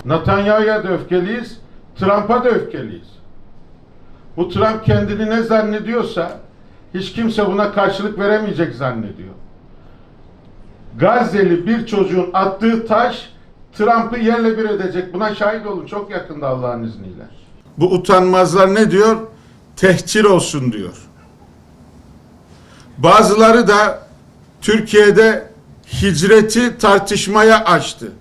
Netanyahu'ya da öfkeliyiz, Trump'a da öfkeliyiz. Bu Trump kendini ne zannediyorsa hiç kimse buna karşılık veremeyecek zannediyor. Gazze'li bir çocuğun attığı taş Trump'ı yerle bir edecek. Buna şahit olun çok yakında Allah'ın izniyle. Bu utanmazlar ne diyor? Tehcir olsun diyor. Bazıları da Türkiye'de hicreti tartışmaya açtı.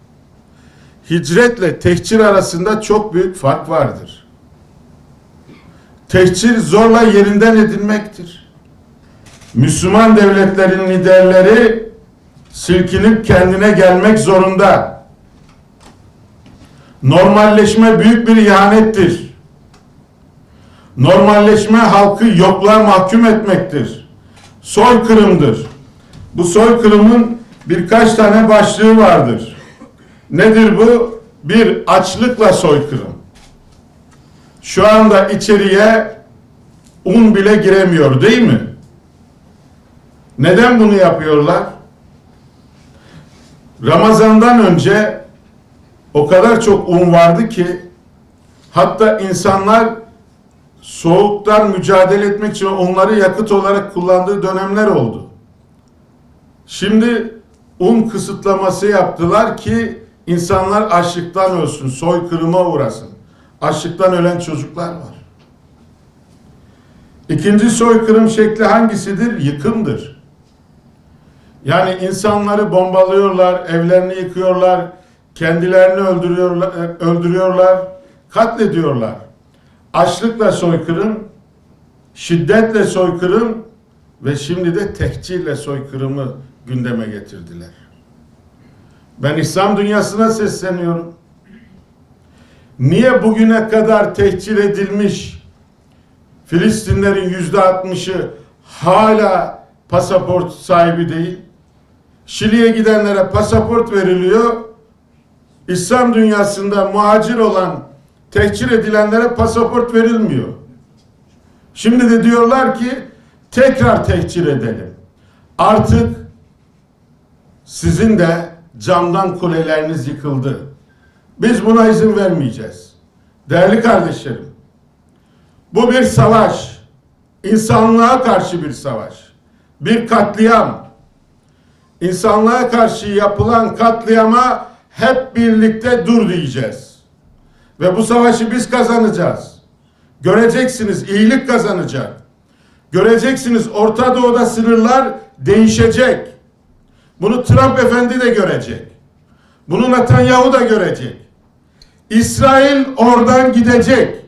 Hicretle tehcir arasında çok büyük fark vardır. Tehcir zorla yerinden edinmektir. Müslüman devletlerin liderleri silkinip kendine gelmek zorunda. Normalleşme büyük bir ihanettir. Normalleşme halkı yokluğa mahkum etmektir. Soykırımdır. Bu soykırımın birkaç tane başlığı vardır. Nedir bu? Bir, açlıkla soykırım. Şu anda içeriye un bile giremiyor değil mi? Neden bunu yapıyorlar? Ramazan'dan önce o kadar çok un vardı ki hatta insanlar soğuktan mücadele etmek için onları yakıt olarak kullandığı dönemler oldu. Şimdi un kısıtlaması yaptılar ki insanlar açlıktan ölsün, soykırıma uğrasın. Açlıktan ölen çocuklar var. İkinci soykırım şekli hangisidir? Yıkımdır. Yani insanları bombalıyorlar, evlerini yıkıyorlar, kendilerini öldürüyorlar, katlediyorlar. Açlıkla soykırım, şiddetle soykırım ve şimdi de tehcirle soykırımı gündeme getirdiler. Ben İslam dünyasına sesleniyorum. Niye bugüne kadar tehcir edilmiş Filistinlerin %60'ı hala pasaport sahibi değil? Şili'ye gidenlere pasaport veriliyor. İslam dünyasında muhacir olan, tehcir edilenlere pasaport verilmiyor. Şimdi de diyorlar ki tekrar tehcir edelim. Artık sizin de camdan kuleleriniz yıkıldı. Biz buna izin vermeyeceğiz. Değerli kardeşlerim, bu bir savaş. İnsanlığa karşı bir savaş. Bir katliam. İnsanlığa karşı yapılan katliama hep birlikte dur diyeceğiz. Ve bu savaşı biz kazanacağız. Göreceksiniz, iyilik kazanacak. Göreceksiniz, Orta Doğu'da sınırlar değişecek. Bunu Trump efendi de görecek. Bunu Netanyahu da görecek. İsrail oradan gidecek.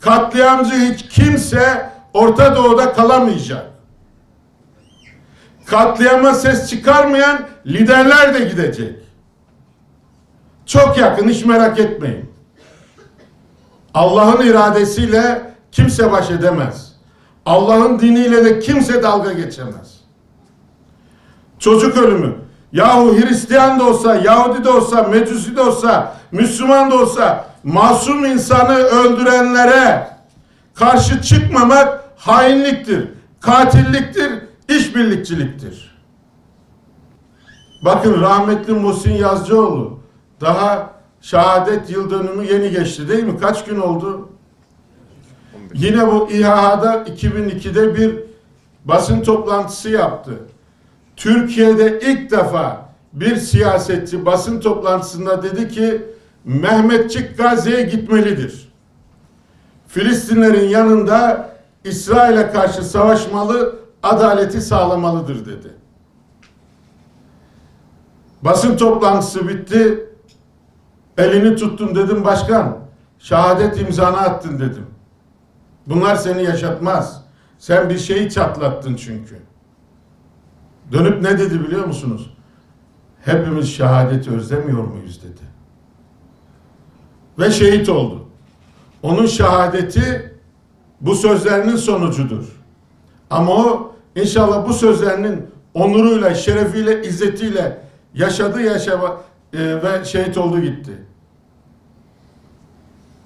Katliamcı hiç kimse Orta Doğu'da kalamayacak. Katliama ses çıkarmayan liderler de gidecek. Çok yakın, hiç merak etmeyin. Allah'ın iradesiyle kimse baş edemez. Allah'ın diniyle de kimse dalga geçemez. Çocuk ölümü. Yahu Hristiyan da olsa, Yahudi de olsa, Mecusi de olsa, Müslüman da olsa masum insanı öldürenlere karşı çıkmamak hainliktir, katilliktir, işbirlikçiliktir. Bakın rahmetli Muhsin Yazıcıoğlu daha şehadet yıl dönümü yeni geçti değil mi? Kaç gün oldu? 15. Yine bu İHA'da 2002'de bir basın toplantısı yaptı. Türkiye'de ilk defa bir siyasetçi basın toplantısında dedi ki Mehmetçik Gazze'ye gitmelidir. Filistinlerin yanında İsrail'e karşı savaşmalı, adaleti sağlamalıdır dedi. Basın toplantısı bitti. Elini tuttum dedim başkan. Şehadet imzanı attın dedim. Bunlar seni yaşatmaz. Sen bir şeyi çatlattın çünkü. Dönüp ne dedi biliyor musunuz? Hepimiz şehadeti özlemiyor muyuz dedi. Ve şehit oldu. Onun şehadeti bu sözlerinin sonucudur. Ama o inşallah bu sözlerinin onuruyla, şerefiyle, izzetiyle yaşadı ve şehit oldu gitti.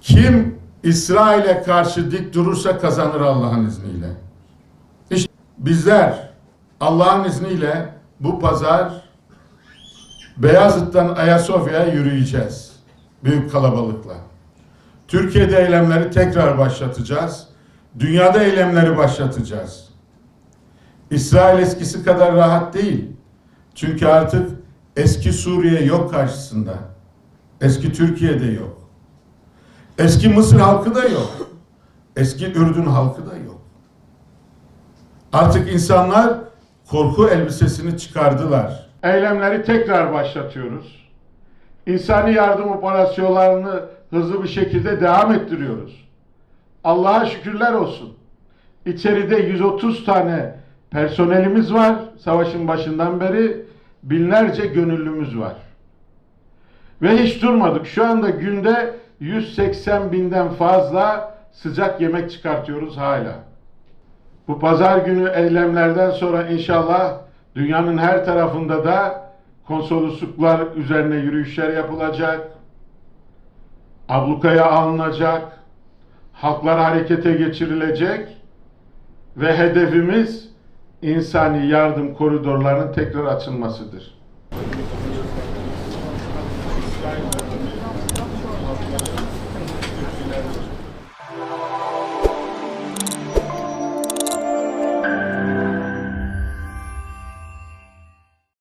Kim İsrail'e karşı dik durursa kazanır Allah'ın izniyle. İşte bizler Allah'ın izniyle bu pazar Beyazıt'tan Ayasofya'ya yürüyeceğiz. Büyük kalabalıkla. Türkiye'de eylemleri tekrar başlatacağız. Dünyada eylemleri başlatacağız. İsrail eskisi kadar rahat değil. Çünkü artık eski Suriye yok karşısında. Eski Türkiye'de yok. Eski Mısır halkı da yok. Eski Ürdün halkı da yok. Artık insanlar korku elbisesini çıkardılar. Eylemleri tekrar başlatıyoruz. İnsani yardım operasyonlarını hızlı bir şekilde devam ettiriyoruz. Allah'a şükürler olsun. İçeride 130 tane personelimiz var. Savaşın başından beri binlerce gönüllümüz var. Ve hiç durmadık. Şu anda günde 180 binden fazla sıcak yemek çıkartıyoruz hala. Bu pazar günü eylemlerden sonra inşallah dünyanın her tarafında da konsolosluklar üzerine yürüyüşler yapılacak. Ablukaya alınacak. Halklar harekete geçirilecek. Ve hedefimiz insani yardım koridorlarının tekrar açılmasıdır.